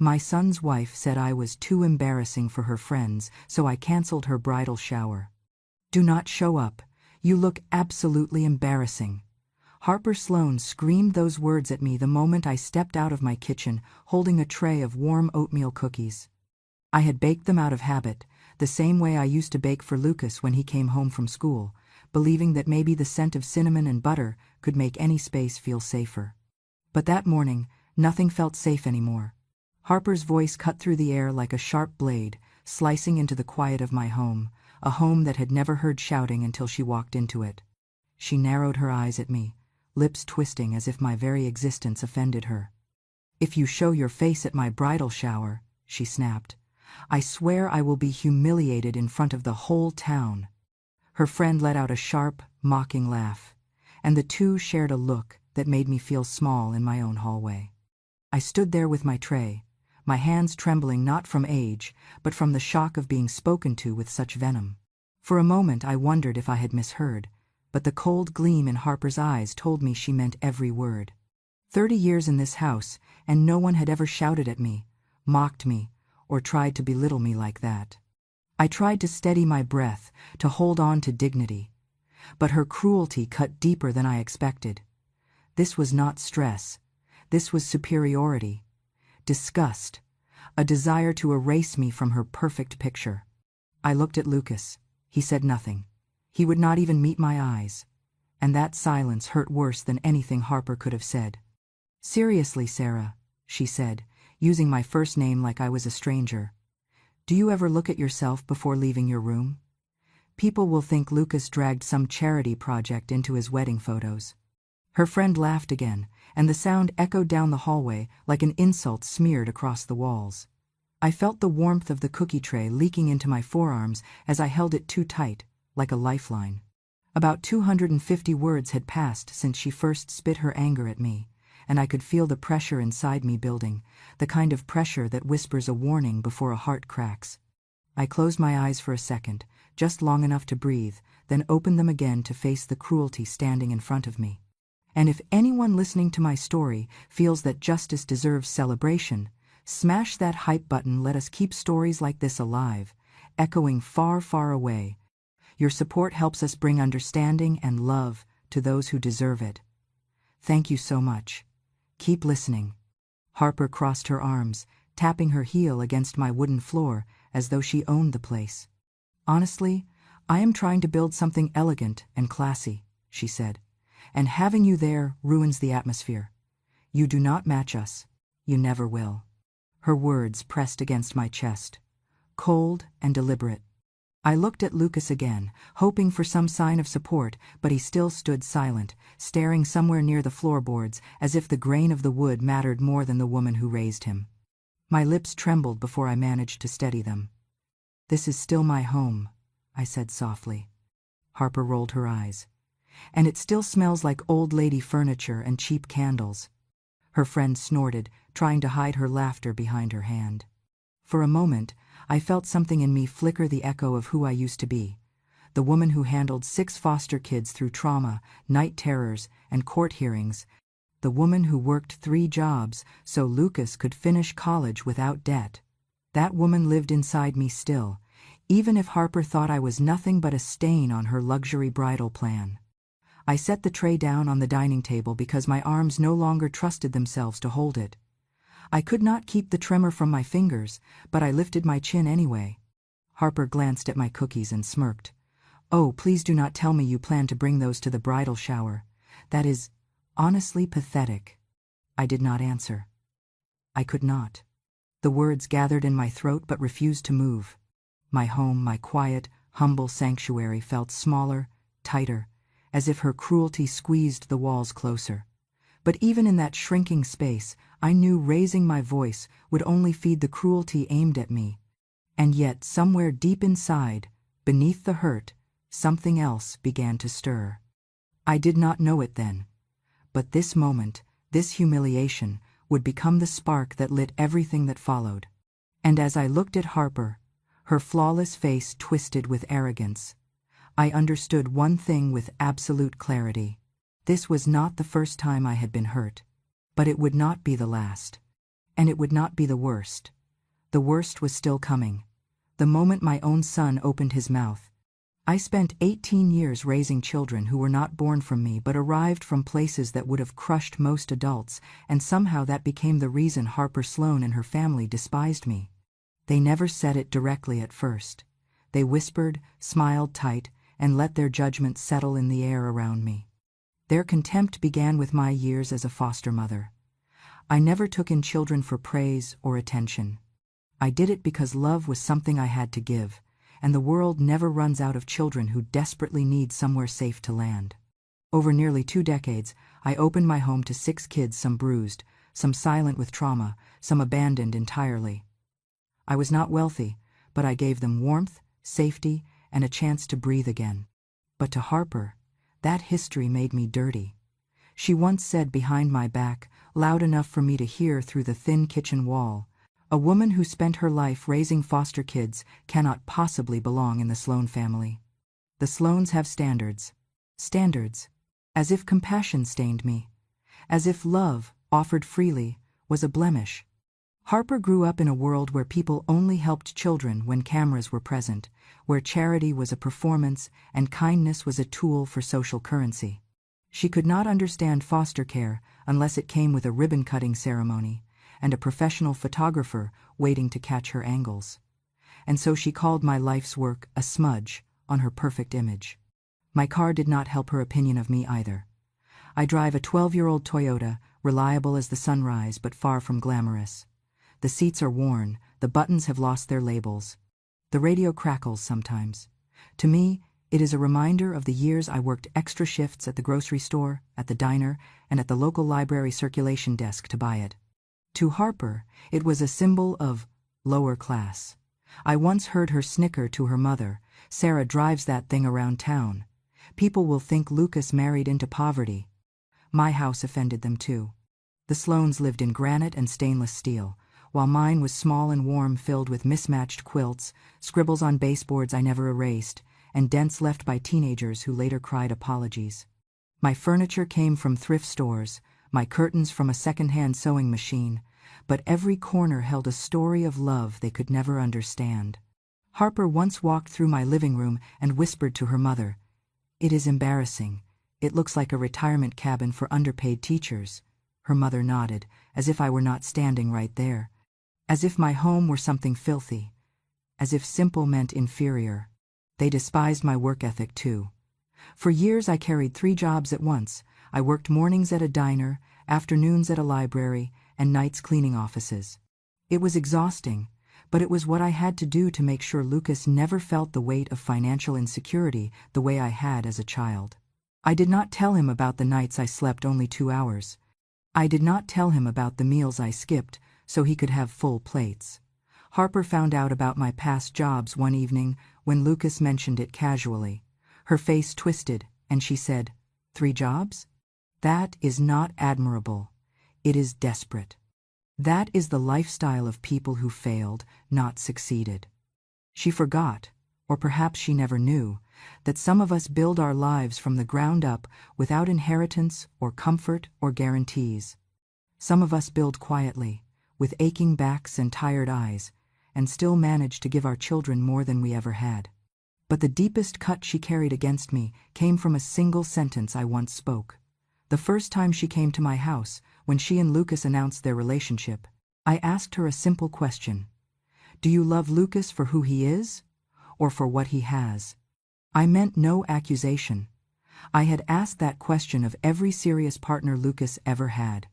My son's wife said I was too embarrassing for her friends, so I canceled her bridal shower. Do not show up. You look absolutely embarrassing. Harper Sloane screamed those words at me the moment I stepped out of my kitchen, holding a tray of warm oatmeal cookies. I had baked them out of habit, the same way I used to bake for Lucas when he came home from school, believing that maybe the scent of cinnamon and butter could make any space feel safer. But that morning, nothing felt safe anymore. Harper's voice cut through the air like a sharp blade, slicing into the quiet of my home, a home that had never heard shouting until she walked into it. She narrowed her eyes at me, lips twisting as if my very existence offended her. "If you show your face at my bridal shower," she snapped, "I swear I will be humiliated in front of the whole town." Her friend let out a sharp, mocking laugh, and the two shared a look that made me feel small in my own hallway. I stood there with my tray, my hands trembling not from age, but from the shock of being spoken to with such venom. For a moment I wondered if I had misheard, but the cold gleam in Harper's eyes told me she meant every word. 30 years in this house, and no one had ever shouted at me, mocked me, or tried to belittle me like that. I tried to steady my breath, to hold on to dignity. But her cruelty cut deeper than I expected. This was not stress. This was superiority, disgust, a desire to erase me from her perfect picture. I looked at Lucas. He said nothing. He would not even meet my eyes. And that silence hurt worse than anything Harper could have said. "Seriously, Sarah," she said, using my first name like I was a stranger. "Do you ever look at yourself before leaving your room? People will think Lucas dragged some charity project into his wedding photos." Her friend laughed again, and the sound echoed down the hallway like an insult smeared across the walls. I felt the warmth of the cookie tray leaking into my forearms as I held it too tight, like a lifeline. About 250 words had passed since she first spit her anger at me, and I could feel the pressure inside me building, the kind of pressure that whispers a warning before a heart cracks. I closed my eyes for a second, just long enough to breathe, then opened them again to face the cruelty standing in front of me. And if anyone listening to my story feels that justice deserves celebration, smash that hype button. Let us keep stories like this alive, echoing far, far away. Your support helps us bring understanding and love to those who deserve it. Thank you so much. Keep listening. Harper crossed her arms, tapping her heel against my wooden floor as though she owned the place. "Honestly, I am trying to build something elegant and classy," she said, "and having you there ruins the atmosphere. You do not match us. You never will." Her words pressed against my chest, cold and deliberate. I looked at Lucas again, hoping for some sign of support, but he still stood silent, staring somewhere near the floorboards, as if the grain of the wood mattered more than the woman who raised him. My lips trembled before I managed to steady them. "This is still my home," I said softly. Harper rolled her eyes. "And it still smells like old lady furniture and cheap candles." Her friend snorted, trying to hide her laughter behind her hand. For a moment, I felt something in me flicker, the echo of who I used to be. The woman who handled 6 foster kids through trauma, night terrors, and court hearings. The woman who worked 3 jobs so Lucas could finish college without debt. That woman lived inside me still, even if Harper thought I was nothing but a stain on her luxury bridal plan. I set the tray down on the dining table because my arms no longer trusted themselves to hold it. I could not keep the tremor from my fingers, but I lifted my chin anyway. Harper glanced at my cookies and smirked. "Oh, please do not tell me you plan to bring those to the bridal shower. That is honestly pathetic." I did not answer. I could not. The words gathered in my throat but refused to move. My home, my quiet, humble sanctuary felt smaller, tighter, as if her cruelty squeezed the walls closer. But even in that shrinking space, I knew raising my voice would only feed the cruelty aimed at me. And yet, somewhere deep inside, beneath the hurt, something else began to stir. I did not know it then. But this moment, this humiliation, would become the spark that lit everything that followed. And as I looked at Harper, her flawless face twisted with arrogance, I understood one thing with absolute clarity. This was not the first time I had been hurt, but it would not be the last. And it would not be the worst. The worst was still coming. The moment my own son opened his mouth. I spent 18 years raising children who were not born from me but arrived from places that would have crushed most adults, and somehow that became the reason Harper Sloan and her family despised me. They never said it directly at first. They whispered, smiled tight, and let their judgment settle in the air around me. Their contempt began with my years as a foster mother. I never took in children for praise or attention. I did it because love was something I had to give, and the world never runs out of children who desperately need somewhere safe to land. Over nearly 2 decades, I opened my home to 6 kids, some bruised, some silent with trauma, some abandoned entirely. I was not wealthy, but I gave them warmth, safety, and a chance to breathe again. But to Harper, that history made me dirty. She once said behind my back, loud enough for me to hear through the thin kitchen wall, "A woman who spent her life raising foster kids cannot possibly belong in the Sloan family. The Sloans have standards." Standards. As if compassion stained me. As if love, offered freely, was a blemish. Harper grew up in a world where people only helped children when cameras were present, where charity was a performance and kindness was a tool for social currency. She could not understand foster care unless it came with a ribbon-cutting ceremony and a professional photographer waiting to catch her angles. And so she called my life's work a smudge on her perfect image. My car did not help her opinion of me either. I drive a 12-year-old Toyota, reliable as the sunrise but far from glamorous. The seats are worn, the buttons have lost their labels. The radio crackles sometimes. To me, it is a reminder of the years I worked extra shifts at the grocery store, at the diner, and at the local library circulation desk to buy it. To Harper, it was a symbol of lower class. I once heard her snicker to her mother, "Sarah drives that thing around town. People will think Lucas married into poverty." My house offended them too. The Sloans lived in granite and stainless steel, while mine was small and warm, filled with mismatched quilts, scribbles on baseboards I never erased, and dents left by teenagers who later cried apologies. My furniture came from thrift stores, my curtains from a second-hand sewing machine, but every corner held a story of love they could never understand. Harper once walked through my living room and whispered to her mother, "It is embarrassing. It looks like a retirement cabin for underpaid teachers." Her mother nodded, as if I were not standing right there. As if my home were something filthy. As if simple meant inferior. They despised my work ethic too. For years I carried 3 jobs at once. I worked mornings at a diner, afternoons at a library, and nights cleaning offices. It was exhausting, but it was what I had to do to make sure Lucas never felt the weight of financial insecurity the way I had as a child. I did not tell him about the nights I slept only 2 hours. I did not tell him about the meals I skipped so he could have full plates. Harper found out about my past jobs one evening when Lucas mentioned it casually. Her face twisted, and she said, "3 jobs? That is not admirable. It is desperate. That is the lifestyle of people who failed, not succeeded." She forgot, or perhaps she never knew, that some of us build our lives from the ground up without inheritance or comfort or guarantees. Some of us build quietly, with aching backs and tired eyes, and still manage to give our children more than we ever had. But the deepest cut she carried against me came from a single sentence I once spoke. The first time she came to my house, when she and Lucas announced their relationship, I asked her a simple question. "Do you love Lucas for who he is, or for what he has?" I meant no accusation. I had asked that question of every serious partner Lucas ever had.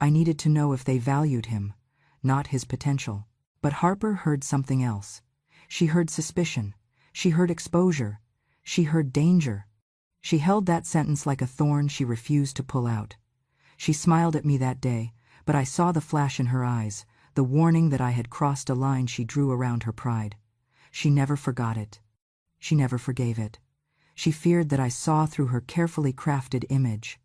I needed to know if they valued him, not his potential. But Harper heard something else. She heard suspicion. She heard exposure. She heard danger. She held that sentence like a thorn she refused to pull out. She smiled at me that day, but I saw the flash in her eyes, the warning that I had crossed a line she drew around her pride. She never forgot it. She never forgave it. She feared that I saw through her carefully crafted image.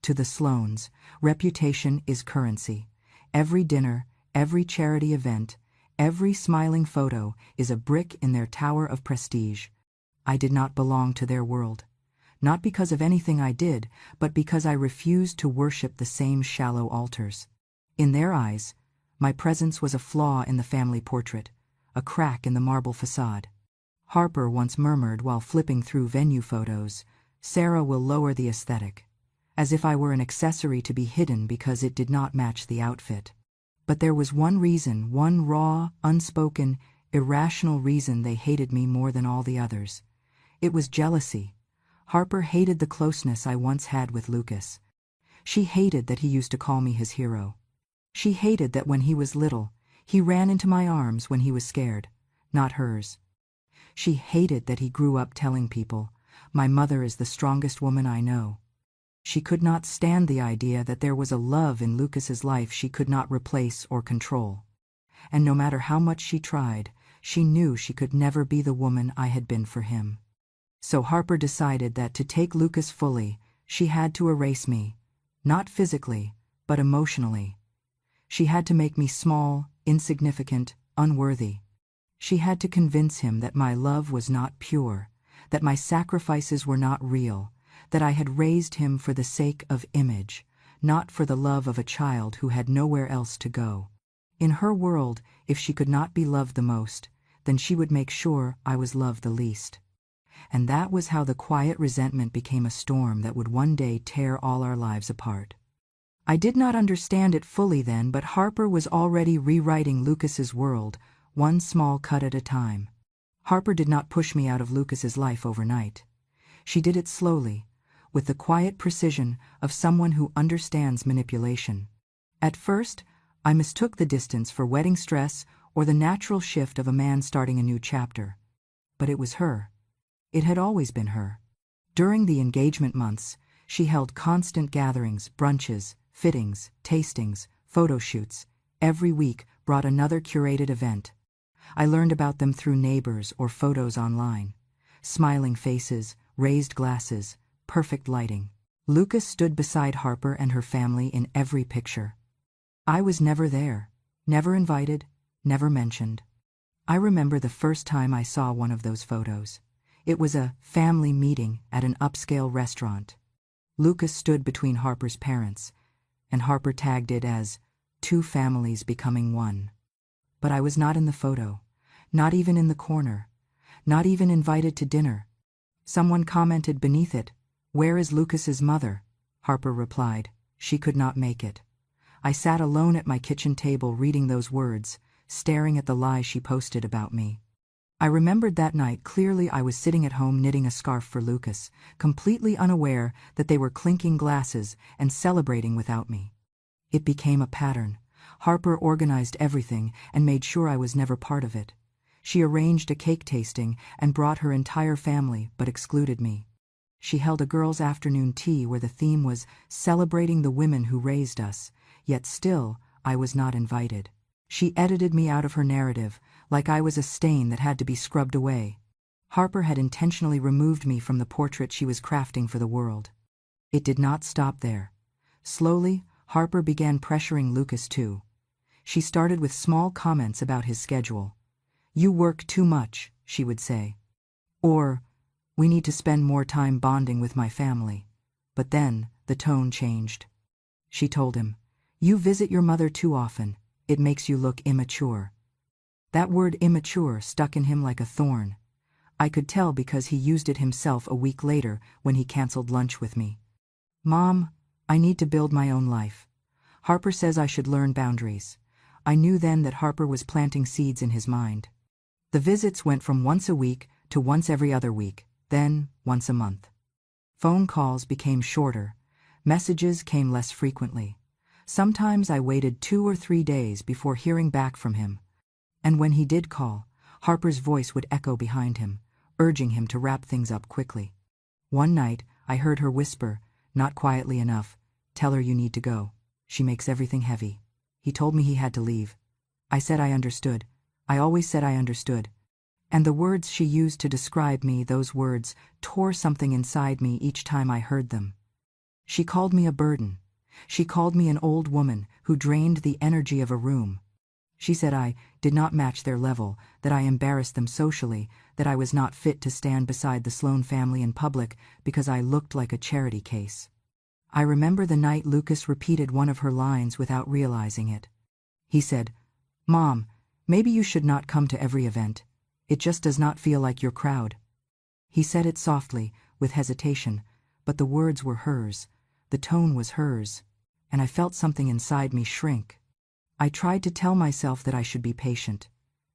To the Sloans, reputation is currency. Every dinner, every charity event, every smiling photo is a brick in their tower of prestige. I did not belong to their world. Not because of anything I did, but because I refused to worship the same shallow altars. In their eyes, My presence was a flaw in the family portrait, a crack in the marble facade. Harper once murmured while flipping through venue photos, "Sarah will lower the aesthetic," as if I were an accessory to be hidden because it did not match the outfit. But there was one reason, one raw, unspoken, irrational reason they hated me more than all the others. It was jealousy. Harper hated the closeness I once had with Lucas. She hated that he used to call me his hero. She hated that when he was little, he ran into my arms when he was scared, not hers. She hated that he grew up telling people, "My mother is the strongest woman I know." She could not stand the idea that there was a love in Lucas's life she could not replace or control. And no matter how much she tried, she knew she could never be the woman I had been for him. So Harper decided that to take Lucas fully, she had to erase me, not physically, but emotionally. She had to make me small, insignificant, unworthy. She had to convince him that my love was not pure, that my sacrifices were not real, that I had raised him for the sake of image, not for the love of a child who had nowhere else to go. In her world, if she could not be loved the most, then she would make sure I was loved the least. And that was how the quiet resentment became a storm that would one day tear all our lives apart. I did not understand it fully then, but Harper was already rewriting Lucas's world, one small cut at a time. Harper did not push me out of Lucas's life overnight. She did it slowly, with the quiet precision of someone who understands manipulation. At first, I mistook the distance for wedding stress or the natural shift of a man starting a new chapter. But it was her. It had always been her. During the engagement months, she held constant gatherings, brunches, fittings, tastings, photo shoots. Every week brought another curated event. I learned about them through neighbors or photos online. Smiling faces, raised glasses, perfect lighting. Lucas stood beside Harper and her family in every picture. I was never there, never invited, never mentioned. I remember the first time I saw one of those photos. It was a family meeting at an upscale restaurant. Lucas stood between Harper's parents, and Harper tagged it as "two families becoming one." But I was not in the photo, not even in the corner, not even invited to dinner. Someone commented beneath it, "Where is Lucas's mother?" Harper replied, "She could not make it." I sat alone at my kitchen table reading those words, staring at the lie she posted about me. I remembered that night clearly. I was sitting at home knitting a scarf for Lucas, completely unaware that they were clinking glasses and celebrating without me. It became a pattern. Harper organized everything and made sure I was never part of it. She arranged a cake tasting and brought her entire family but excluded me. She held a girls' afternoon tea where the theme was celebrating the women who raised us, yet still I was not invited. She edited me out of her narrative, like I was a stain that had to be scrubbed away. Harper had intentionally removed me from the portrait she was crafting for the world. It did not stop there. Slowly, Harper began pressuring Lucas too. She started with small comments about his schedule. "You work too much," she would say. Or, "We need to spend more time bonding with my family." But then, the tone changed. She told him, "You visit your mother too often. It makes you look immature." That word immature stuck in him like a thorn. I could tell because he used it himself a week later when he canceled lunch with me. "Mom, I need to build my own life. Harper says I should learn boundaries." I knew then that Harper was planting seeds in his mind. The visits went from once a week to once every other week, then once a month. Phone calls became shorter. Messages came less frequently. Sometimes I waited 2 or 3 days before hearing back from him. And when he did call, Harper's voice would echo behind him, urging him to wrap things up quickly. One night, I heard her whisper, not quietly enough, "Tell her you need to go. She makes everything heavy." He told me he had to leave. I said I understood. I always said I understood. And the words she used to describe me, those words tore something inside me each time I heard them. She called me a burden. She called me an old woman who drained the energy of a room. She said I did not match their level, that I embarrassed them socially, that I was not fit to stand beside the Sloan family in public because I looked like a charity case. I remember the night Lucas repeated one of her lines without realizing it. He said, "Mom, maybe you should not come to every event. It just does not feel like your crowd." He said it softly, with hesitation, but the words were hers, the tone was hers, and I felt something inside me shrink. I tried to tell myself that I should be patient,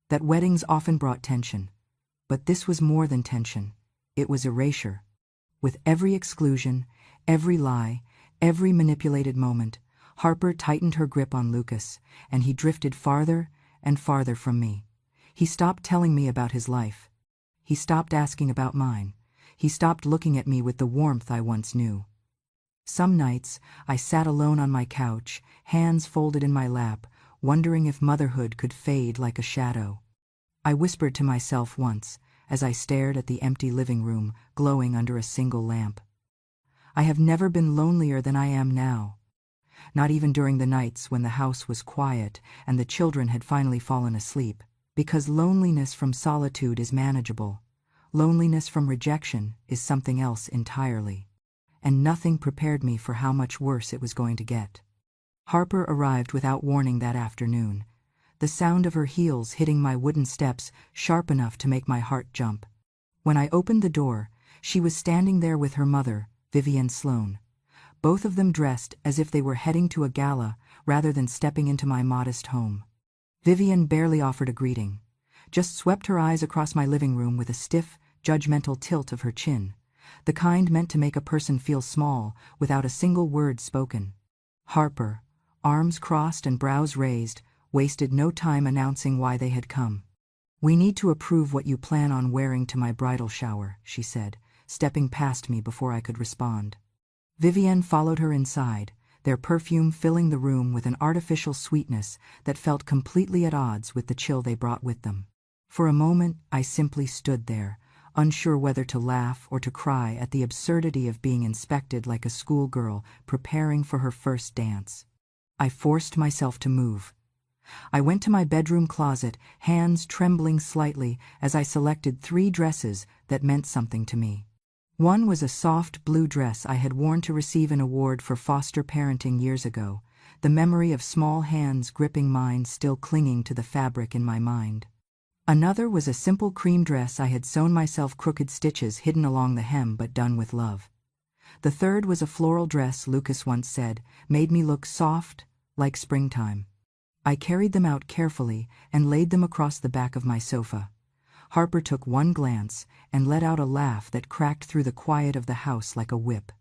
that weddings often brought tension. But this was more than tension. It was erasure. With every exclusion, every lie, every manipulated moment, Harper tightened her grip on Lucas, and he drifted farther and farther from me. He stopped telling me about his life. He stopped asking about mine. He stopped looking at me with the warmth I once knew. Some nights, I sat alone on my couch, hands folded in my lap, wondering if motherhood could fade like a shadow. I whispered to myself once, as I stared at the empty living room, glowing under a single lamp. I have never been lonelier than I am now. Not even during the nights when the house was quiet and the children had finally fallen asleep, because loneliness from solitude is manageable. Loneliness from rejection is something else entirely. And nothing prepared me for how much worse it was going to get. Harper arrived without warning that afternoon, the sound of her heels hitting my wooden steps sharp enough to make my heart jump. When I opened the door, she was standing there with her mother, Vivian Sloane, both of them dressed as if they were heading to a gala rather than stepping into my modest home. Vivian barely offered a greeting, just swept her eyes across my living room with a stiff, judgmental tilt of her chin, the kind meant to make a person feel small without a single word spoken. Harper, arms crossed and brows raised, wasted no time announcing why they had come. "We need to approve what you plan on wearing to my bridal shower," she said, stepping past me before I could respond. Vivienne followed her inside, their perfume filling the room with an artificial sweetness that felt completely at odds with the chill they brought with them. For a moment, I simply stood there, unsure whether to laugh or to cry at the absurdity of being inspected like a schoolgirl preparing for her first dance. I forced myself to move. I went to my bedroom closet, hands trembling slightly as I selected 3 dresses that meant something to me. One was a soft blue dress I had worn to receive an award for foster parenting years ago, the memory of small hands gripping mine still clinging to the fabric in my mind. Another was a simple cream dress I had sewn myself, crooked stitches hidden along the hem but done with love. The third was a floral dress Lucas once said made me look soft, like springtime. I carried them out carefully and laid them across the back of my sofa. Harper took one glance and let out a laugh that cracked through the quiet of the house like a whip.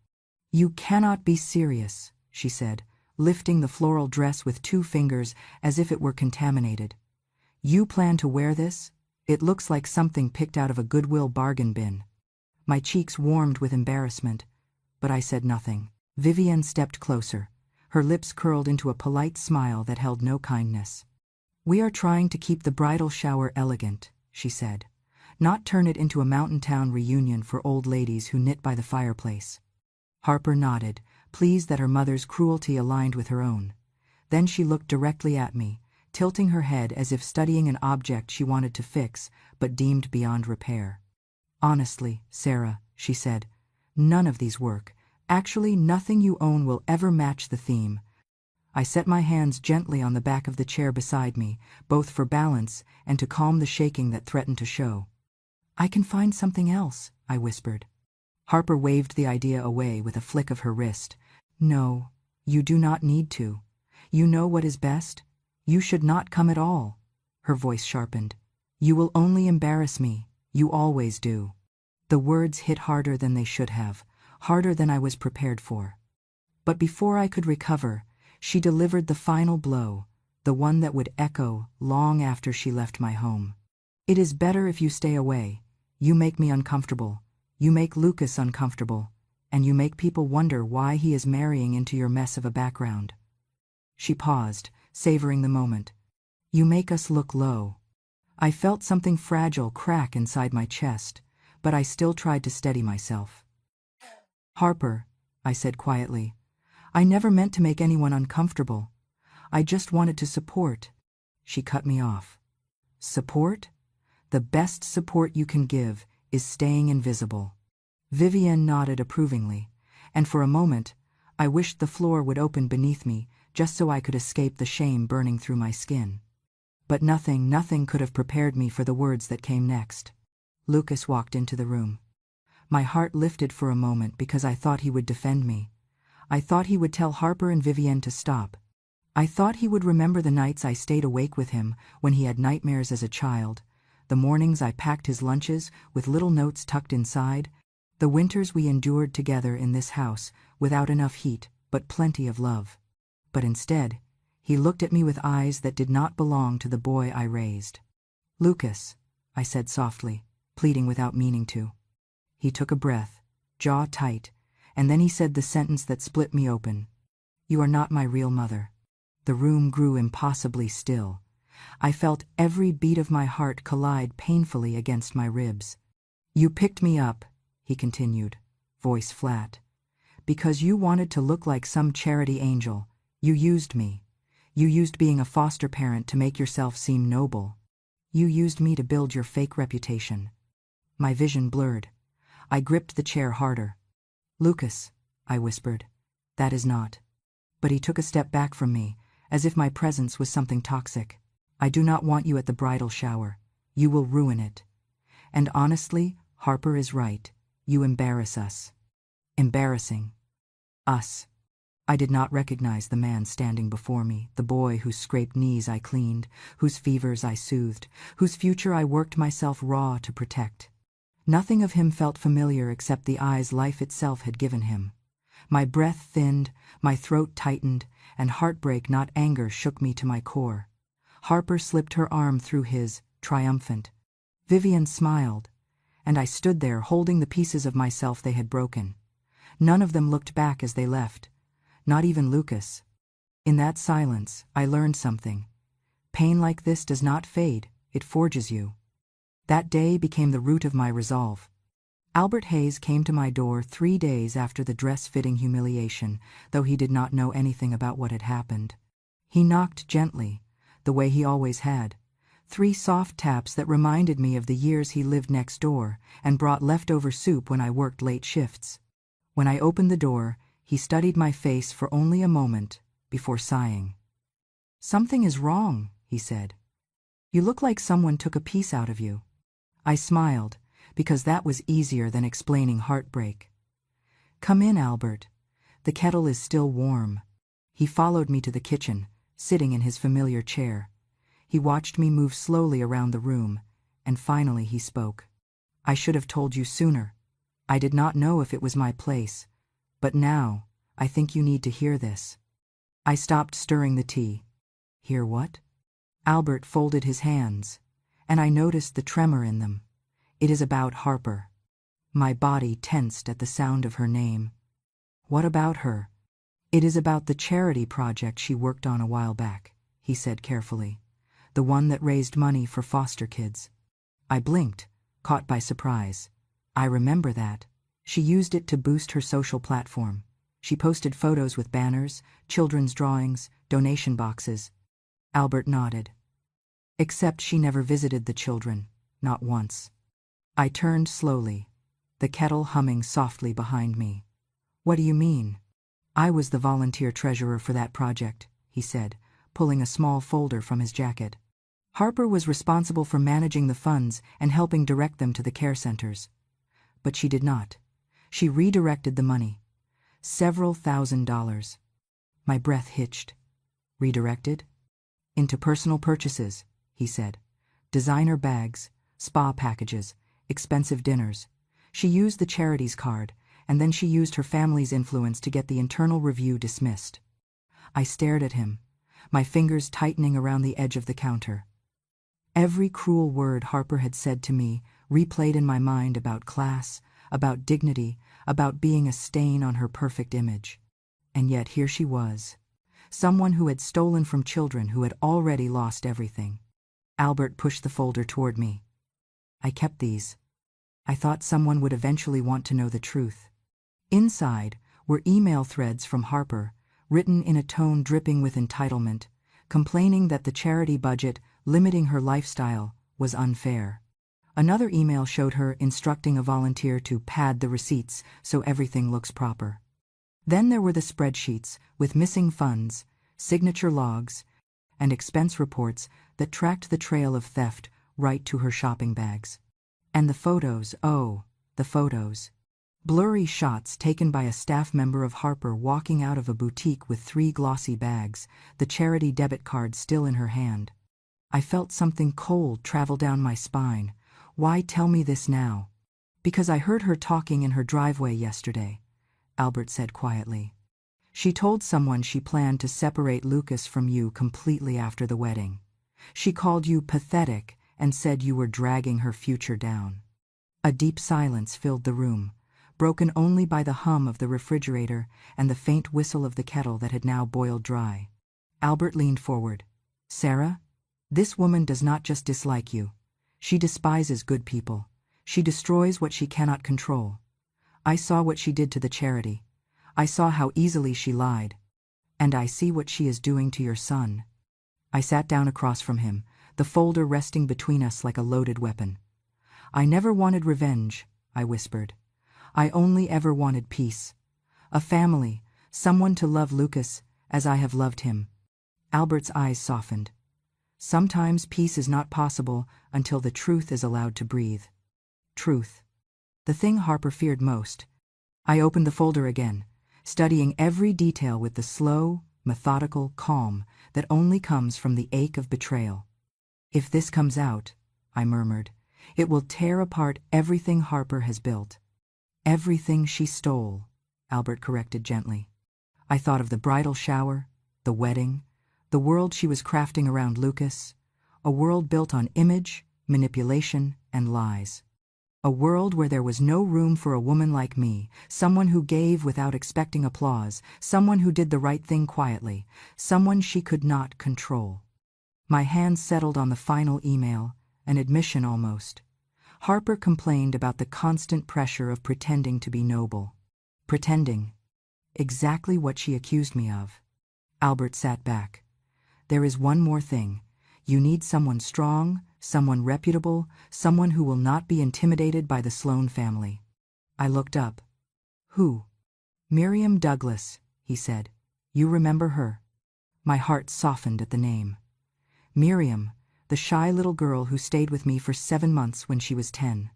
"You cannot be serious," she said, lifting the floral dress with 2 fingers as if it were contaminated. "You plan to wear this? It looks like something picked out of a Goodwill bargain bin." My cheeks warmed with embarrassment, but I said nothing. Vivienne stepped closer, her lips curled into a polite smile that held no kindness. "We are trying to keep the bridal shower elegant," she said, "not turn it into a mountain town reunion for old ladies who knit by the fireplace." Harper nodded, pleased that her mother's cruelty aligned with her own. Then she looked directly at me, tilting her head as if studying an object she wanted to fix but deemed beyond repair. "Honestly, Sarah," she said, "none of these work. Actually, nothing you own will ever match the theme." I set my hands gently on the back of the chair beside me, both for balance and to calm the shaking that threatened to show. "I can find something else," I whispered. Harper waved the idea away with a flick of her wrist. "No, you do not need to. You know what is best. You should not come at all." Her voice sharpened. "You will only embarrass me. You always do." The words hit harder than they should have, harder than I was prepared for. But before I could recover, she delivered the final blow, the one that would echo long after she left my home. "It is better if you stay away. You make me uncomfortable. You make Lucas uncomfortable. And you make people wonder why he is marrying into your mess of a background." She paused, savoring the moment. "You make us look low." I felt something fragile crack inside my chest, but I still tried to steady myself. "Harper," I said quietly, "I never meant to make anyone uncomfortable. I just wanted to support." She cut me off. "Support? The best support you can give is staying invisible." Vivienne nodded approvingly, and for a moment, I wished the floor would open beneath me, just so I could escape the shame burning through my skin. But nothing could have prepared me for the words that came next. Lucas walked into the room. My heart lifted for a moment because I thought he would defend me. I thought he would tell Harper and Vivienne to stop. I thought he would remember the nights I stayed awake with him when he had nightmares as a child, the mornings I packed his lunches with little notes tucked inside, the winters we endured together in this house without enough heat but plenty of love. But instead, he looked at me with eyes that did not belong to the boy I raised. "Lucas," I said softly, pleading without meaning to. He took a breath, jaw tight, and then he said the sentence that split me open. "You are not my real mother." The room grew impossibly still. I felt every beat of my heart collide painfully against my ribs. "You picked me up," he continued, voice flat, "because you wanted to look like some charity angel. You used me. You used being a foster parent to make yourself seem noble. You used me to build your fake reputation." My vision blurred. I gripped the chair harder. "Lucas," I whispered, "that is not." But he took a step back from me, as if my presence was something toxic. "I do not want you at the bridal shower. You will ruin it. And honestly, Harper is right. You embarrass us." Embarrassing. Us. I did not recognize the man standing before me, the boy whose scraped knees I cleaned, whose fevers I soothed, whose future I worked myself raw to protect. Nothing of him felt familiar except the eyes life itself had given him. My breath thinned, my throat tightened, and heartbreak, not anger, shook me to my core. Harper slipped her arm through his, triumphant. Vivienne smiled, and I stood there holding the pieces of myself they had broken. None of them looked back as they left, not even Lucas. In that silence, I learned something. Pain like this does not fade, it forges you. That day became the root of my resolve. Albert Hayes came to my door 3 days after the dress-fitting humiliation, though he did not know anything about what had happened. He knocked gently, the way he always had. 3 soft taps that reminded me of the years he lived next door and brought leftover soup when I worked late shifts. When I opened the door, he studied my face for only a moment before sighing. "Something is wrong," he said. "You look like someone took a piece out of you." I smiled, because that was easier than explaining heartbreak. "Come in, Albert. The kettle is still warm." He followed me to the kitchen, sitting in his familiar chair. He watched me move slowly around the room, and finally he spoke. "I should have told you sooner. I did not know if it was my place, but now I think you need to hear this." I stopped stirring the tea. "Hear what?" Albert folded his hands, and I noticed the tremor in them. "It is about Harper." My body tensed at the sound of her name. "What about her?" "It is about the charity project she worked on a while back," he said carefully. "The one that raised money for foster kids." I blinked, caught by surprise. "I remember that. She used it to boost her social platform. She posted photos with banners, children's drawings, donation boxes." Albert nodded. "Except she never visited the children, not once." I turned slowly, the kettle humming softly behind me. "What do you mean?" "I was the volunteer treasurer for that project," he said, pulling a small folder from his jacket. "Harper was responsible for managing the funds and helping direct them to the care centers. But she did not. She redirected the money. Several $1,000s. My breath hitched. "Redirected?" "Into personal purchases," he said. "Designer bags, spa packages, expensive dinners. She used the charities card, and then she used her family's influence to get the internal review dismissed." I stared at him, my fingers tightening around the edge of the counter. Every cruel word Harper had said to me replayed in my mind about class, about dignity, about being a stain on her perfect image. And yet here she was, someone who had stolen from children who had already lost everything. Albert pushed the folder toward me. "I kept these. I thought someone would eventually want to know the truth." Inside were email threads from Harper, written in a tone dripping with entitlement, complaining that the charity budget, limiting her lifestyle, was unfair. Another email showed her instructing a volunteer to pad the receipts so everything looks proper. Then there were the spreadsheets with missing funds, signature logs, and expense reports that tracked the trail of theft right to her shopping bags. And the photos, oh, the photos. Blurry shots taken by a staff member of Harper walking out of a boutique with 3 glossy bags, the charity debit card still in her hand. I felt something cold travel down my spine. Why tell me this now? Because I heard her talking in her driveway yesterday, Albert said quietly. She told someone she planned to separate Lucas from you completely after the wedding. She called you pathetic and said you were dragging her future down. A deep silence filled the room, broken only by the hum of the refrigerator and the faint whistle of the kettle that had now boiled dry. Albert leaned forward. Sarah, this woman does not just dislike you. She despises good people. She destroys what she cannot control. I saw what she did to the charity. I saw how easily she lied. And I see what she is doing to your son. I sat down across from him, the folder resting between us like a loaded weapon. I never wanted revenge, I whispered. I only ever wanted peace. A family, someone to love Lucas as I have loved him. Albert's eyes softened. Sometimes peace is not possible until the truth is allowed to breathe. Truth. The thing Harper feared most. I opened the folder again, studying every detail with the slow, methodical calm that only comes from the ache of betrayal. If this comes out, I murmured, it will tear apart everything Harper has built. Everything she stole, Albert corrected gently. I thought of the bridal shower, the wedding, the world she was crafting around Lucas, a world built on image, manipulation, and lies. A world where there was no room for a woman like me, someone who gave without expecting applause, someone who did the right thing quietly, someone she could not control. My hand settled on the final email, an admission almost. Harper complained about the constant pressure of pretending to be noble. Pretending. Exactly what she accused me of. Albert sat back. There is one more thing. You need someone strong, someone reputable, someone who will not be intimidated by the Sloan family. I looked up. Who? Miriam Douglas, he said. You remember her? My heart softened at the name. Miriam, the shy little girl who stayed with me for 7 months when she was 10.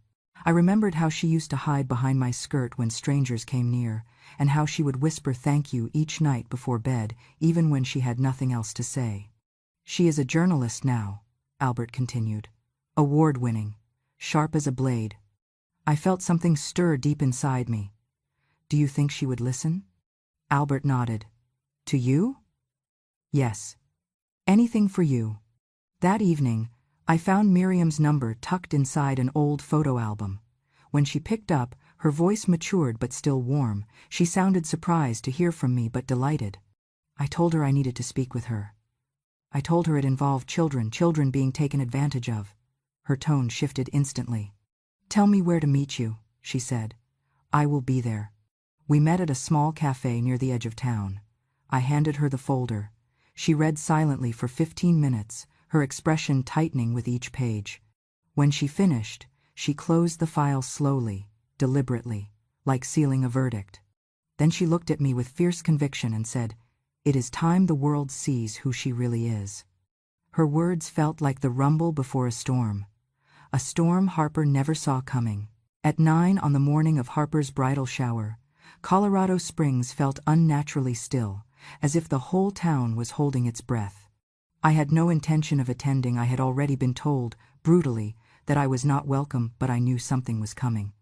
I remembered how she used to hide behind my skirt when strangers came near, and how she would whisper thank you each night before bed, even when she had nothing else to say. She is a journalist now, Albert continued. Award-winning, sharp as a blade. I felt something stir deep inside me. Do you think she would listen? Albert nodded. To you? Yes. Anything for you. That evening, I found Miriam's number tucked inside an old photo album. When she picked up, her voice matured but still warm. She sounded surprised to hear from me but delighted. I told her I needed to speak with her. I told her it involved children being taken advantage of. Her tone shifted instantly. Tell me where to meet you, she said. I will be there. We met at a small cafe near the edge of town. I handed her the folder. She read silently for 15 minutes, her expression tightening with each page. When she finished, she closed the file slowly, deliberately, like sealing a verdict. Then she looked at me with fierce conviction and said, "It is time the world sees who she really is." Her words felt like the rumble before a storm Harper never saw coming. At 9 on the morning of Harper's bridal shower, Colorado Springs felt unnaturally still, as if the whole town was holding its breath. I had no intention of attending. I had already been told, brutally, that I was not welcome, but I knew something was coming.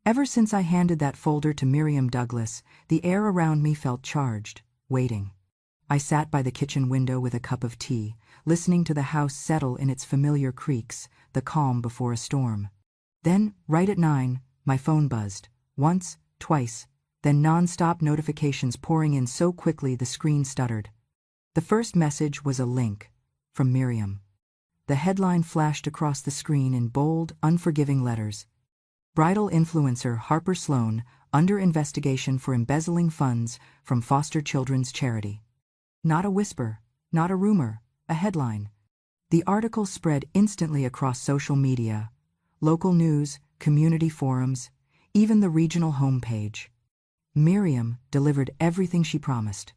Ever since I handed that folder to Miriam Douglas, the air around me felt charged, waiting. I sat by the kitchen window with a cup of tea, listening to the house settle in its familiar creaks, the calm before a storm. Then, right at 9, my phone buzzed. Once, twice, then non-stop notifications pouring in so quickly the screen stuttered. The first message was a link, from Miriam. The headline flashed across the screen in bold, unforgiving letters. Bridal influencer Harper Sloan under investigation for embezzling funds from foster children's charity. Not a whisper, not a rumor, a headline. The article spread instantly across social media, local news, community forums, even the regional homepage. Miriam delivered everything she promised.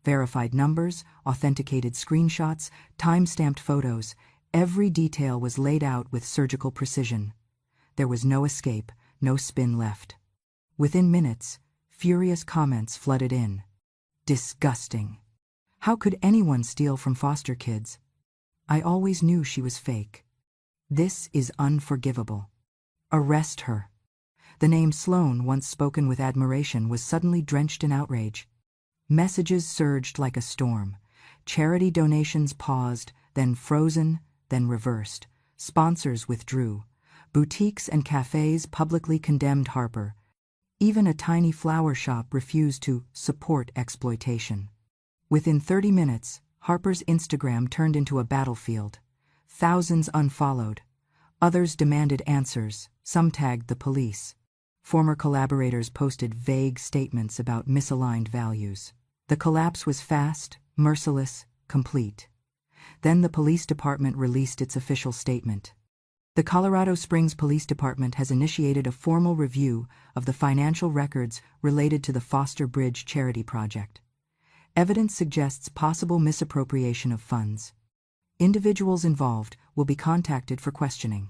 Verified numbers, authenticated screenshots, time-stamped photos, every detail was laid out with surgical precision. There was no escape, no spin left. Within minutes, furious comments flooded in. Disgusting. How could anyone steal from foster kids? I always knew she was fake. This is unforgivable. Arrest her. The name Sloane, once spoken with admiration, was suddenly drenched in outrage. Messages surged like a storm. Charity donations paused, then frozen, then reversed. Sponsors withdrew. Boutiques and cafes publicly condemned Harper. Even a tiny flower shop refused to support exploitation. Within 30 minutes, Harper's Instagram turned into a battlefield. Thousands unfollowed. Others demanded answers. Some tagged the police. Former collaborators posted vague statements about misaligned values. The collapse was fast, merciless, complete. Then the police department released its official statement. The Colorado Springs Police Department has initiated a formal review of the financial records related to the Foster Bridge charity project. Evidence suggests possible misappropriation of funds. Individuals involved will be contacted for questioning.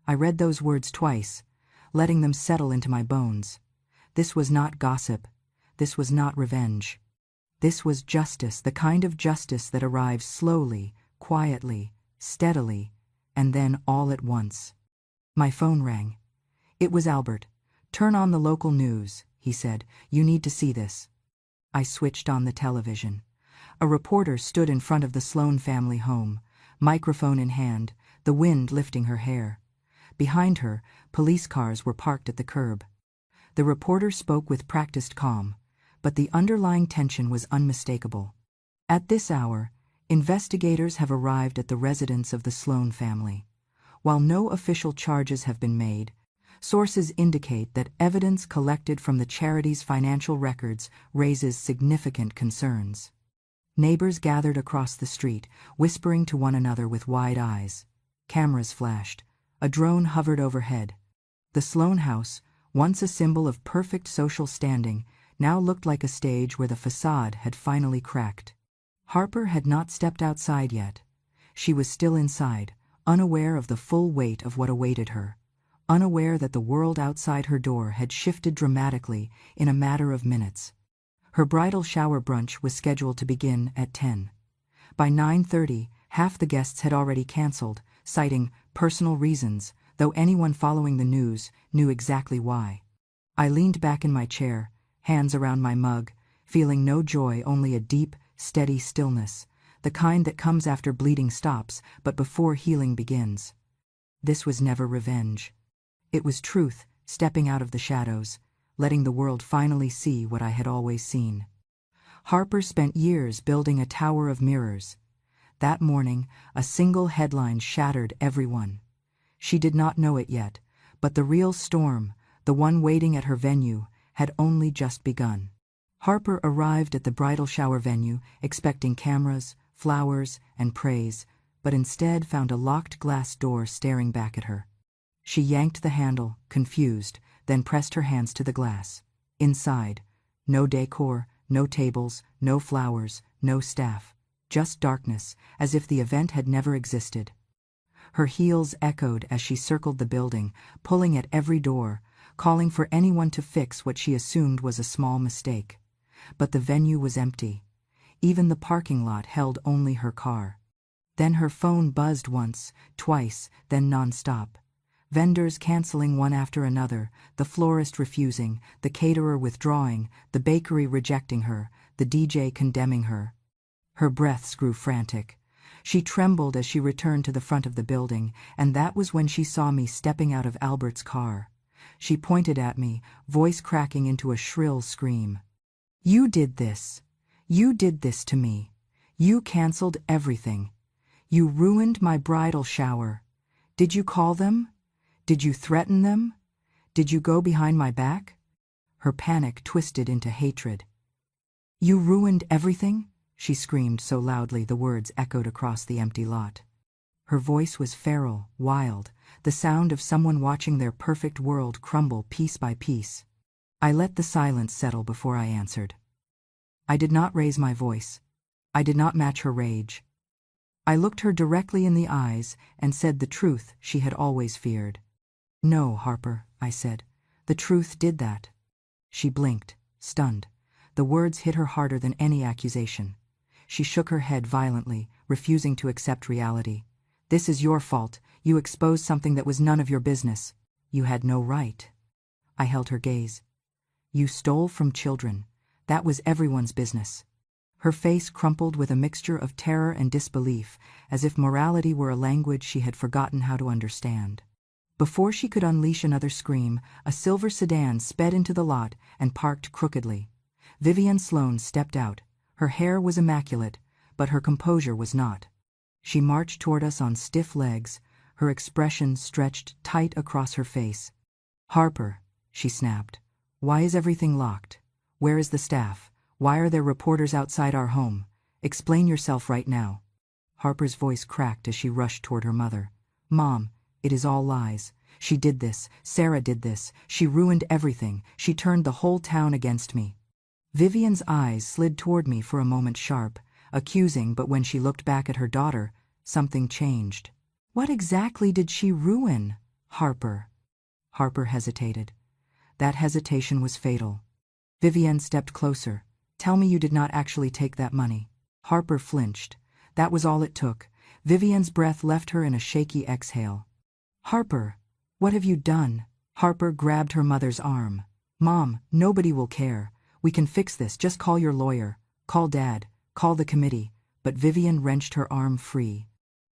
I read those words twice, letting them settle into my bones. This was not gossip. This was not revenge. This was justice, the kind of justice that arrives slowly, quietly, steadily, and then all at once. My phone rang. It was Albert. "Turn on the local news," he said. "You need to see this." I switched on the television. A reporter stood in front of the Sloane family home, microphone in hand, the wind lifting her hair. Behind her, police cars were parked at the curb. The reporter spoke with practiced calm, but the underlying tension was unmistakable. At this hour, investigators have arrived at the residence of the Sloane family. While no official charges have been made, sources indicate that evidence collected from the charity's financial records raises significant concerns. Neighbors gathered across the street, whispering to one another with wide eyes. Cameras flashed. A drone hovered overhead. The Sloane house, once a symbol of perfect social standing, now looked like a stage where the facade had finally cracked. Harper had not stepped outside yet. She was still inside, unaware of the full weight of what awaited her, unaware that the world outside her door had shifted dramatically in a matter of minutes. Her bridal shower brunch was scheduled to begin at 10. By 9:30, half the guests had already canceled, citing personal reasons, though anyone following the news knew exactly why. I leaned back in my chair, hands around my mug, feeling no joy, only a deep, steady stillness, the kind that comes after bleeding stops but before healing begins. This was never revenge. It was truth, stepping out of the shadows, letting the world finally see what I had always seen. Harper spent years building a tower of mirrors. That morning, a single headline shattered everyone. She did not know it yet, but the real storm, the one waiting at her venue, had only just begun. Harper arrived at the bridal shower venue expecting cameras, flowers, and praise, but instead found a locked glass door staring back at her. She yanked the handle, confused, then pressed her hands to the glass. Inside, no decor, no tables, no flowers, no staff, just darkness, as if the event had never existed. Her heels echoed as she circled the building, pulling at every door, calling for anyone to fix what she assumed was a small mistake. But the venue was empty. Even the parking lot held only her car. Then her phone buzzed once, twice, then nonstop. Vendors canceling one after another, the florist refusing, the caterer withdrawing, the bakery rejecting her, the DJ condemning her. Her breaths grew frantic. She trembled as she returned to the front of the building, and that was when she saw me stepping out of Albert's car. She pointed at me, voice cracking into a shrill scream. "You did this. You did this to me. You canceled everything. You ruined my bridal shower. Did you call them? Did you threaten them? Did you go behind my back?" Her panic twisted into hatred. "You ruined everything?" she screamed so loudly the words echoed across the empty lot. Her voice was feral, wild, the sound of someone watching their perfect world crumble piece by piece. I let the silence settle before I answered. I did not raise my voice. I did not match her rage. I looked her directly in the eyes and said the truth she had always feared. "No, Harper," I said. "The truth did that." She blinked, stunned. The words hit her harder than any accusation. She shook her head violently, refusing to accept reality. "This is your fault. You exposed something that was none of your business. You had no right." I held her gaze. "You stole from children. That was everyone's business." Her face crumpled with a mixture of terror and disbelief, as if morality were a language she had forgotten how to understand. Before she could unleash another scream, a silver sedan sped into the lot and parked crookedly. Vivian Sloane stepped out. Her hair was immaculate, but her composure was not. She marched toward us on stiff legs, her expression stretched tight across her face. "Harper," she snapped, "why is everything locked? Where is the staff? Why are there reporters outside our home? Explain yourself right now." Harper's voice cracked as she rushed toward her mother. "Mom, it is all lies. She did this. Sarah did this. She ruined everything. She turned the whole town against me." Vivian's eyes slid toward me for a moment sharp, accusing, but when she looked back at her daughter, something changed. "What exactly did she ruin, Harper?" Harper hesitated. That hesitation was fatal. Vivian stepped closer. "Tell me you did not actually take that money." Harper flinched. That was all it took. Vivian's breath left her in a shaky exhale. "Harper, what have you done?" Harper grabbed her mother's arm. "Mom, nobody will care. We can fix this. Just call your lawyer. Call Dad. Call the committee." But Vivian wrenched her arm free.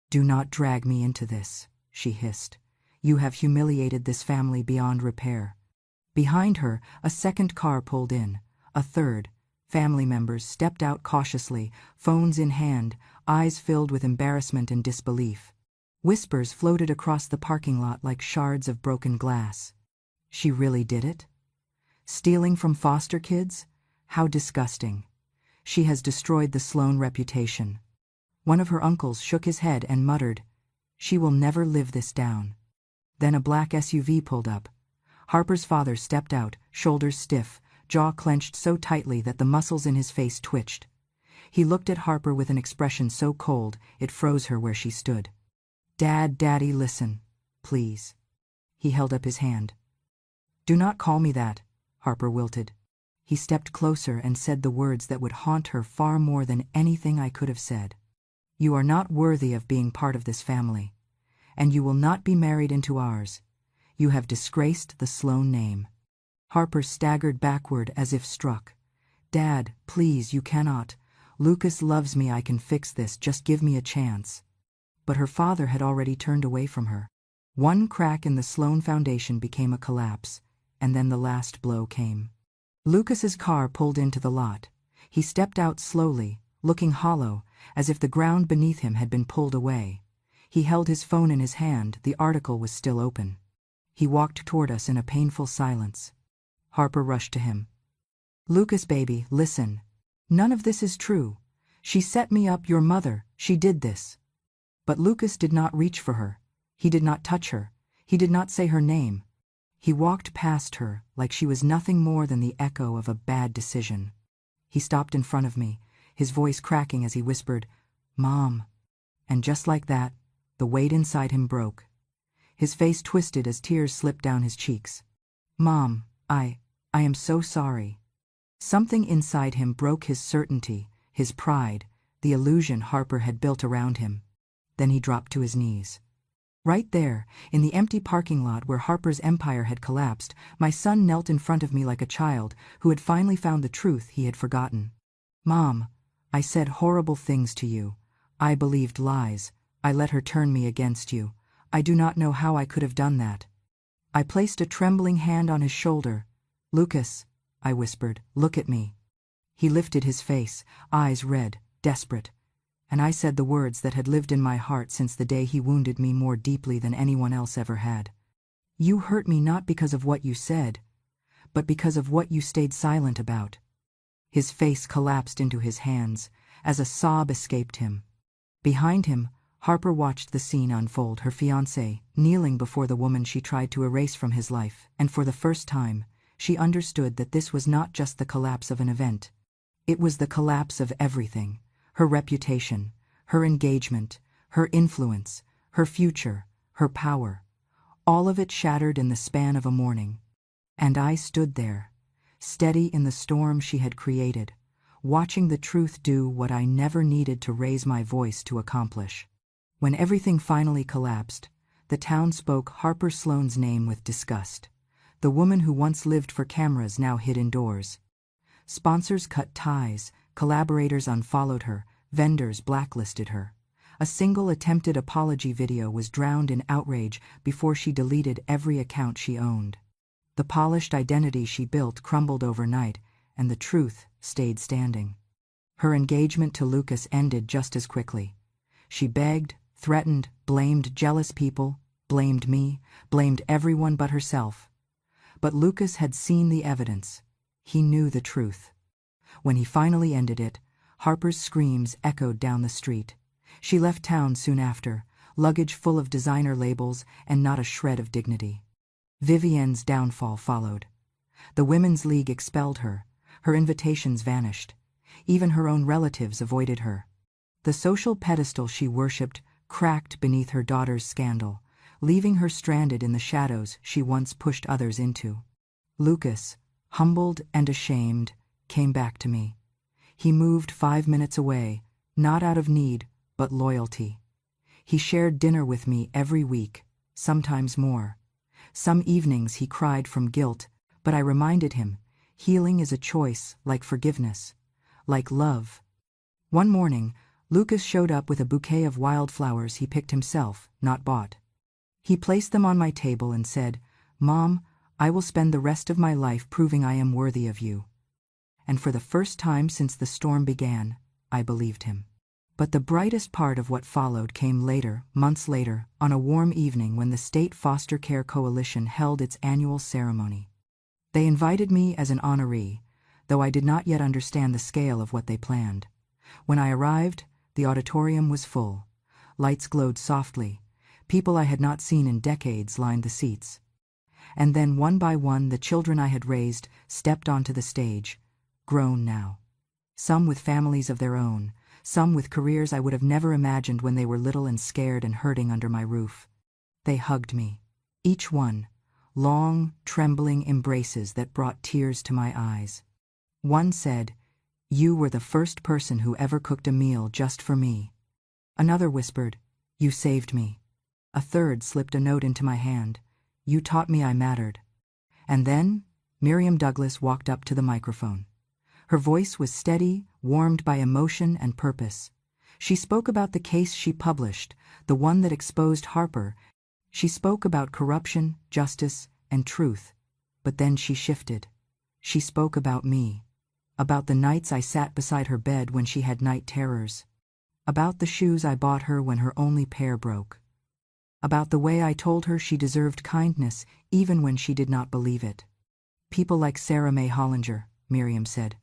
"Do not drag me into this," she hissed. "You have humiliated this family beyond repair." Behind her, a second car pulled in. A third. Family members stepped out cautiously, phones in hand, eyes filled with embarrassment and disbelief. Whispers floated across the parking lot like shards of broken glass. She really did it? Stealing from foster kids? How disgusting. She has destroyed the Sloane reputation. One of her uncles shook his head and muttered, "She will never live this down." Then a black SUV pulled up. Harper's father stepped out, shoulders stiff, jaw clenched so tightly that the muscles in his face twitched. He looked at Harper with an expression so cold it froze her where she stood. Daddy, listen, please." He held up his hand. "Do not call me that," Harper wilted. He stepped closer and said the words that would haunt her far more than anything I could have said. "You are not worthy of being part of this family, and you will not be married into ours. You have disgraced the Sloane name." Harper staggered backward as if struck. "Dad, please, you cannot. Lucas loves me. I can fix this. Just give me a chance." But her father had already turned away from her. One crack in the Sloane foundation became a collapse, and then the last blow came. Lucas's car pulled into the lot. He stepped out slowly, looking hollow, as if the ground beneath him had been pulled away. He held his phone in his hand. The article was still open. He walked toward us in a painful silence. Harper rushed to him. "Lucas, baby, listen. None of this is true. She set me up, your mother. She did this." But Lucas did not reach for her. He did not touch her. He did not say her name. He walked past her like she was nothing more than the echo of a bad decision. He stopped in front of me, his voice cracking as he whispered, "Mom." And just like that, the weight inside him broke. His face twisted as tears slipped down his cheeks. "Mom, I am so sorry." Something inside him broke his certainty, his pride, the illusion Harper had built around him. Then he dropped to his knees. Right there, in the empty parking lot where Harper's empire had collapsed, my son knelt in front of me like a child who had finally found the truth he had forgotten. "Mom, I said horrible things to you. I believed lies. I let her turn me against you. I do not know how I could have done that." I placed a trembling hand on his shoulder. "Lucas," I whispered, "look at me." He lifted his face, eyes red, desperate. And I said the words that had lived in my heart since the day he wounded me more deeply than anyone else ever had. "You hurt me not because of what you said, but because of what you stayed silent about." His face collapsed into his hands as a sob escaped him. Behind him, Harper watched the scene unfold, her fiancé kneeling before the woman she tried to erase from his life, and for the first time, she understood that this was not just the collapse of an event. It was the collapse of everything: her reputation, her engagement, her influence, her future, her power. All of it shattered in the span of a morning. And I stood there, steady in the storm she had created, watching the truth do what I never needed to raise my voice to accomplish. When everything finally collapsed, the town spoke Harper Sloane's name with disgust. The woman who once lived for cameras now hid indoors. Sponsors cut ties, collaborators unfollowed her, vendors blacklisted her. A single attempted apology video was drowned in outrage before she deleted every account she owned. The polished identity she built crumbled overnight, and the truth stayed standing. Her engagement to Lucas ended just as quickly. She begged, threatened, blamed jealous people, blamed me, blamed everyone but herself. But Lucas had seen the evidence. He knew the truth. When he finally ended it, Harper's screams echoed down the street. She left town soon after, luggage full of designer labels and not a shred of dignity. Vivienne's downfall followed. The Women's League expelled her. Her invitations vanished. Even her own relatives avoided her. The social pedestal she worshipped cracked beneath her daughter's scandal, leaving her stranded in the shadows she once pushed others into. Lucas, humbled and ashamed, came back to me. He moved 5 minutes away, not out of need, but loyalty. He shared dinner with me every week, sometimes more. Some evenings he cried from guilt, but I reminded him, healing is a choice, like forgiveness, like love. One morning, Lucas showed up with a bouquet of wildflowers he picked himself, not bought. He placed them on my table and said, "Mom, I will spend the rest of my life proving I am worthy of you." And for the first time since the storm began, I believed him. But the brightest part of what followed came later, months later, on a warm evening when the State Foster Care Coalition held its annual ceremony. They invited me as an honoree, though I did not yet understand the scale of what they planned. When I arrived, the auditorium was full. Lights glowed softly. People I had not seen in decades lined the seats. And then one by one the children I had raised stepped onto the stage, grown now. Some with families of their own, some with careers I would have never imagined when they were little and scared and hurting under my roof. They hugged me, each one, long, trembling embraces that brought tears to my eyes. One said, "You were the first person who ever cooked a meal just for me." Another whispered, "You saved me." A third slipped a note into my hand, "You taught me I mattered." And then Miriam Douglas walked up to the microphone. Her voice was steady, warmed by emotion and purpose. She spoke about the case she published, the one that exposed Harper. She spoke about corruption, justice, and truth. But then she shifted. She spoke about me. About the nights I sat beside her bed when she had night terrors. About the shoes I bought her when her only pair broke. About the way I told her she deserved kindness even when she did not believe it. "People like Sarah May Hollinger," Miriam said,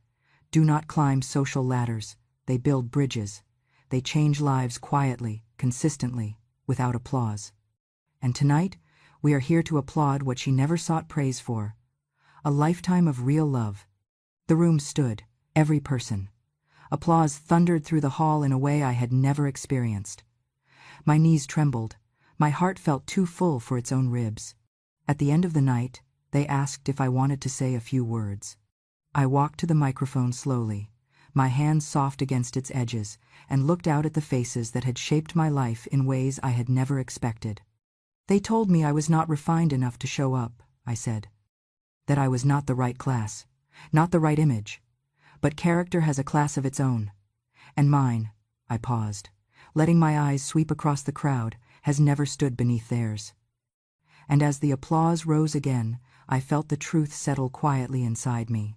"do not climb social ladders. They build bridges. They change lives quietly, consistently, without applause." And tonight, we are here to applaud what she never sought praise for: a lifetime of real love. The room stood, every person. Applause thundered through the hall in a way I had never experienced. My knees trembled. My heart felt too full for its own ribs. At the end of the night, they asked if I wanted to say a few words. I walked to the microphone slowly, my hands soft against its edges, and looked out at the faces that had shaped my life in ways I had never expected. They told me I was not refined enough to show up, I said. That I was not the right class, not the right image. But character has a class of its own. And mine, I paused, letting my eyes sweep across the crowd, has never stood beneath theirs. And as the applause rose again, I felt the truth settle quietly inside me.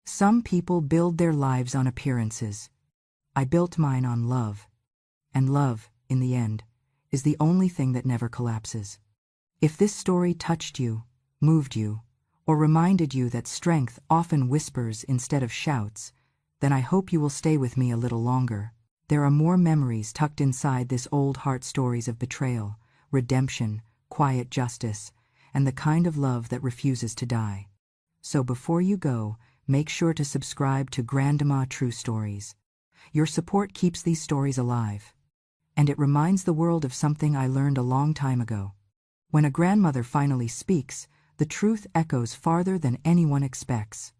Some people build their lives on appearances. I built mine on love. And love, in the end, is the only thing that never collapses. If this story touched you, moved you, or reminded you that strength often whispers instead of shouts, then I hope you will stay with me a little longer. There are more memories tucked inside this old heart stories of betrayal, redemption, quiet justice, and the kind of love that refuses to die. So before you go, make sure to subscribe to Grandma True Stories. Your support keeps these stories alive. And it reminds the world of something I learned a long time ago. When a grandmother finally speaks, the truth echoes farther than anyone expects.